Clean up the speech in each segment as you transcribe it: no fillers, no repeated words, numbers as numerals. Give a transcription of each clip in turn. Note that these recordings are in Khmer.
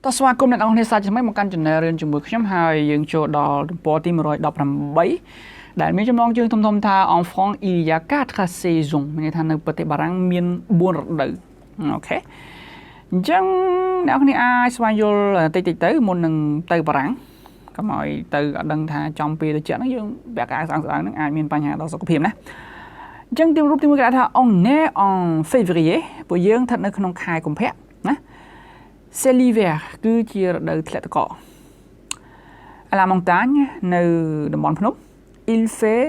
តោះស្វាគមន៍អ្នកនរគ្នាសាជាថ្មីមកកាន់ channel រៀនជាមួយខ្ញុំហើយយើងចូលដល់ទំព័រទី118ដែលមានចំណងជើងធំៗថា en France il y a 4 saisons មានន័យថានៅប្រទេសបារាំងមាន4រដូវអូខេអញ្ចឹងអ្នកនរគ្នាអាចស្វែងយល់តិចៗទៅមុននឹងទៅបារាំងកុំឲ្យទៅអត់ដឹងថាចំពេលទៅចិត្តហ្នឹងយើងបែកអាស្អាតហ្នឹងអាចមានបញ្ហាដល់សុខភាពណាអញ្ចឹងទីរូបទី1គេថា on est en février ពួកយើងស្ថិតនៅក្នុងខែកុម្ភៈណា c'est l'hiver គឺជារដូវធ្លាក់ទឹកកក à la montagne នៅតំបន់ភ្នំ il fait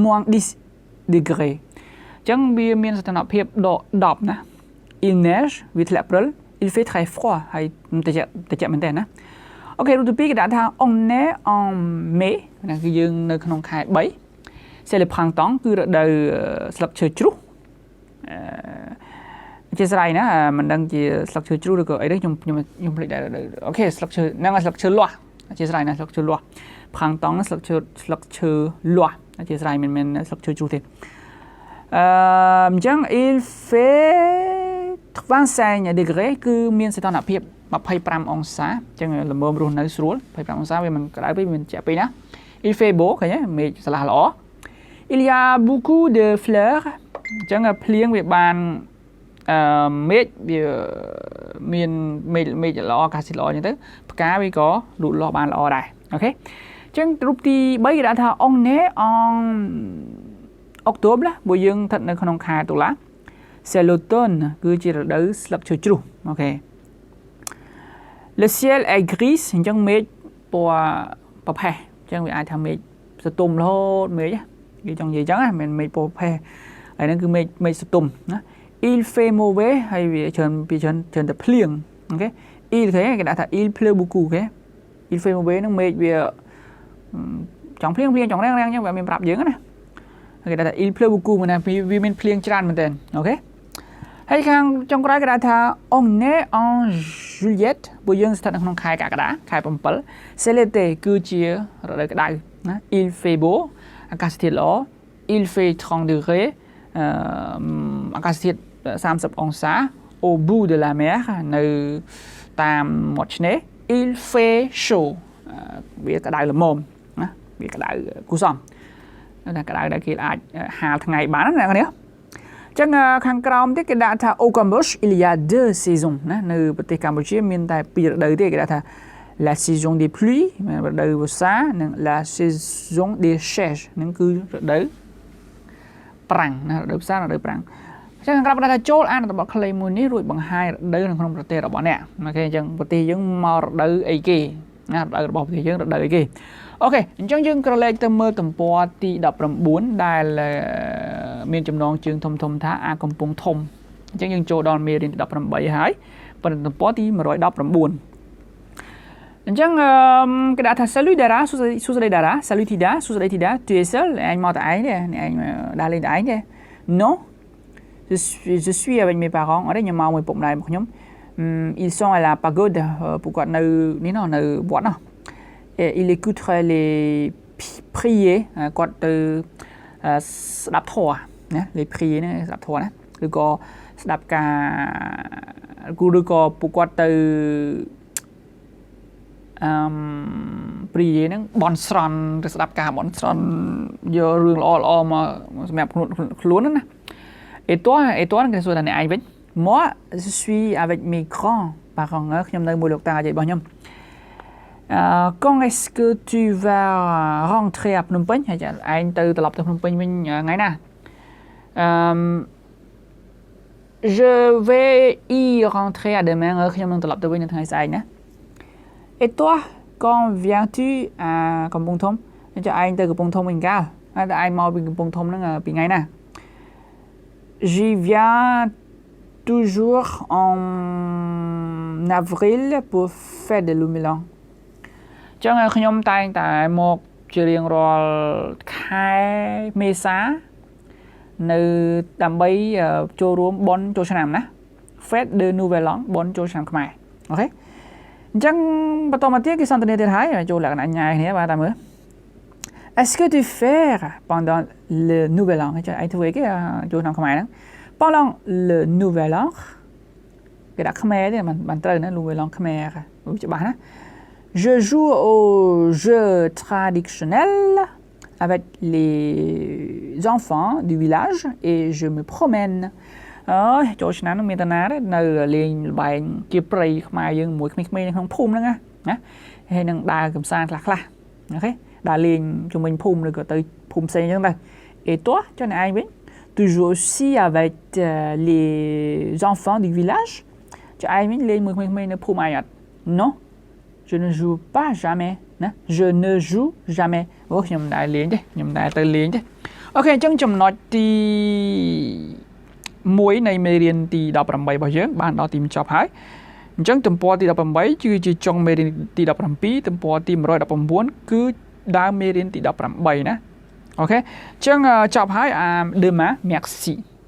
moins 10 degrés អញ្ចឹងវាមានសីតុណ្ហភាពដក10ណា il neige វាធ្លាក់ព្រិល il fait très froid ហើយតិចមែនទេណាអូខេរូបទី2គេដាក់ថា on est en mai ណាគឺយើងនៅក្នុងខែ3 c'est le printemps គឺរដូវស្លឹកឈើជ្រុះជាស្រ័យណាមិនដឹងជាស្លឹកឈើជ្រុះឬក៏អីទេខ្ញុំភ្លេចដែរអូខេស្លឹកឈើហ្នឹងស្លឹកឈើលាស់ជាស្រ័យណាស្លឹកឈើលាស់ printemps ស្លឹកឈើលាស់ជាស្រ័យមិនមែនស្លឹកឈើជ្រុះទេអញ្ចឹង il fait 25 degrés គឺមានសីតុណ្ហភាព25អង្សាអញ្ចឹងល្មមរស់នៅស្រួល25អង្សាវាមិនក្តៅពេកមិនជាក់ពេកណា il fait beau ឃើញទេមេឃស្លាស់ល្អ il y a beaucoup de fleurs អញ្ចឹងភ្លៀងវាបានមេឃវាមានមេឃល្អអាកាសធាតុល្អអញ្ចឹងទៅផ្កាវាក៏លូតលាស់បានល្អដែរអូខេអញ្ចឹងរូបទី3គេដាក់ថា on est en octobre បើយើងស្ថិតនៅក្នុងខែតុលា c'est l'automne គឺជារដូវស្លឹកឈើជ្រុះអូខេ le ciel est gris អញ្ចឹងមេឃពណ៌ប្រផេះអញ្ចឹងវាអាចថាមេឃសតុំរហូតមេឃគេចង់និយាយអញ្ចឹងណាមិនមេឃពណ៌ប្រផេះហើយហ្នឹងគឺមេឃសតុំណា il fait mauvais ហើយវាច្រើនតែភ្លៀងអូខេ il គេដាក់ថា il pleut beaucoup គេ il fait mauvais ហ្នឹងមេឃវាចង់ភ្លៀងចង់រាំងអញ្ចឹងវាមានប្រាប់យើងណាគេដាក់ថា il pleut beaucoup មិនថាវាមានភ្លៀងច្រើនមែនទែនអូខេហើយខាងចុងក្រោយគេដាក់ថា on est en juillet ពួកយើងស្ថិតនៅក្នុងខែកក្កដាខែ7 c'est l'été គឺជារដូវក្តៅណា il fait beau អាកាសធាតុល្អ il fait 30 degrés អាកាសធាតុ30អង្សា au bout de la mer នៅតាមមាត់ឆ្នេរ il fait chaud វាក្តៅល្មមណាវាក្តៅគូសំតែក្តៅដែលគេអាចហាលថ្ងៃបានណាអ្នកនាងអញ្ចឹងខាងក្រោមទៀតគេដាក់ថា au Cambodge il y a 2 saisons ណានៅប្រទេសកម្ពុជាមានតែ2រដូវទេគេដាក់ថា la saison des pluies រដូវវស្សានិង la saison des Chers ហ្នឹងគឺរដូវប្រាំងណារដូវវស្សារដូវប្រាំងអញ្ចឹងក្រៅពីថាចូលអានរបស់ខ្លីមួយនេះរួចបង្ហាញរដូវនៅក្នុងប្រទេសរបស់អ្នកអូខេអញ្ចឹងប្រទេសយើងមករដូវអីគេណារដូវរបស់ប្រទេសយើងរដូវអីគេអូខេអញ្ចឹងយើងក្រឡេកទៅមើលទំព័រទី19ដែលមានចំណងជើងធំថាអាកំពុងធំអញ្ចឹងយើងចូលដល់មេរៀនទី18ហើយប៉ុន្តែទំព័រទី119អញ្ចឹងគេដាក់ថា salut Dara សួស្តី Dara salut Tida សួស្តី Tida tu es seul ឯងមកតែឯងទេឯងដើរលេងតែឯងទេ non je suis avec mes parents អត់ទេខ្ញុំមកមួយពុកម្ដាយរបស់ខ្ញុំ ils sont à la pagode ពួកគាត់នៅនេះនៅវត្តនោះ il écoute les prier គាត់ទៅស្ដាប់ធម៌ណា les prier ណាស្ដាប់ធម៌ណាឬក៏ស្ដាប់ការឬក៏ពួកគាត់ទៅprier ហ្នឹងបន់ស្រន់ទៅស្ដាប់ការបន់ស្រន់យករឿងល្អមកសម្រាប់ខ្លួនណាet toi គេសួរថាអ្នកឯងវិញ moi je suis avec mes grands parents ខ្ញុំនៅមួយលោកតាយាយរបស់ខ្ញុំquand est-ce que tu vas rentrer à Phnom Penh ហើយឯងទៅត្រឡប់ទៅភ្នំពេញវិញថ្ងៃណាje vais y rentrer à demain ខ្ញុំនឹងត្រឡប់ទៅវិញនៅថ្ងៃស្អែកណា et toi quand viens-tu à កំពង់ធំចុះឯងទៅកំពង់ធំវិញកាលហើយតែឯងមកពីកំពង់ធំហ្នឹងពីថ្ងៃណា j'y viens toujours en avril pour faire de l'Oumilan ចឹងខ្ញុំតែងតែមកជារៀងរាល់ខែមេសានៅដើម្បីចូលរួមបុណ្យចូលឆ្នាំណា Fête de Nouvel An បុណ្យចូលឆ្នាំខ្មែរអូខេអញ្ចឹងបន្តមកទៀតគេសន្ទនាទៀតហើយចូលលក្ខណៈញ៉ាយគ្នាបាទតាមមើល est-ce que tu fais pendant le Nouvel An ចុះឯងធ្វើអីគេចូលឆ្នាំខ្មែរហ្នឹង pendant le Nouvel An គេដាក់ខ្មែរទេមិនត្រូវណា Nouvel An ខ្មែរ Je joue au jeu traditionnel avec les enfants du village et je me promène ចូលឆ្នាំនោះមានតាណាដែរនៅលេងល្បែងគៀបព្រៃខ្មែរយើងមួយក្មេងៗនៅក្នុងភូមិហ្នឹងណាហើយនឹងដើរកំសាន្តខ្លះអូខេដើរលេងជំនាញភូមិឬក៏ទៅភូមិផ្សេងអញ្ចឹងដែរ Et toi ចុះឯងវិញ Tu joues aussi avec les enfants du village ចុះឯងវិញលេងមួយក្មេងៗនៅភូមិឯងអត់ Non je ne joue pas jamais ណា Je ne joue jamais អូខ្ញុំមិនដែរលេងទេខ្ញុំមិនដែរទៅលេងទេអូខេអញ្ចឹងចំណុចទី1នៃមេរៀនទី18របស់យើងបានដល់ទីបញ្ចប់ហើយអញ្ចឹងទំព័រទី18គឺជាចុងមេរៀនទី17ទំព័រទី119គឺដើមមេរៀនទី18ណាអូខេអញ្ចឹងចប់ហើយdemain merci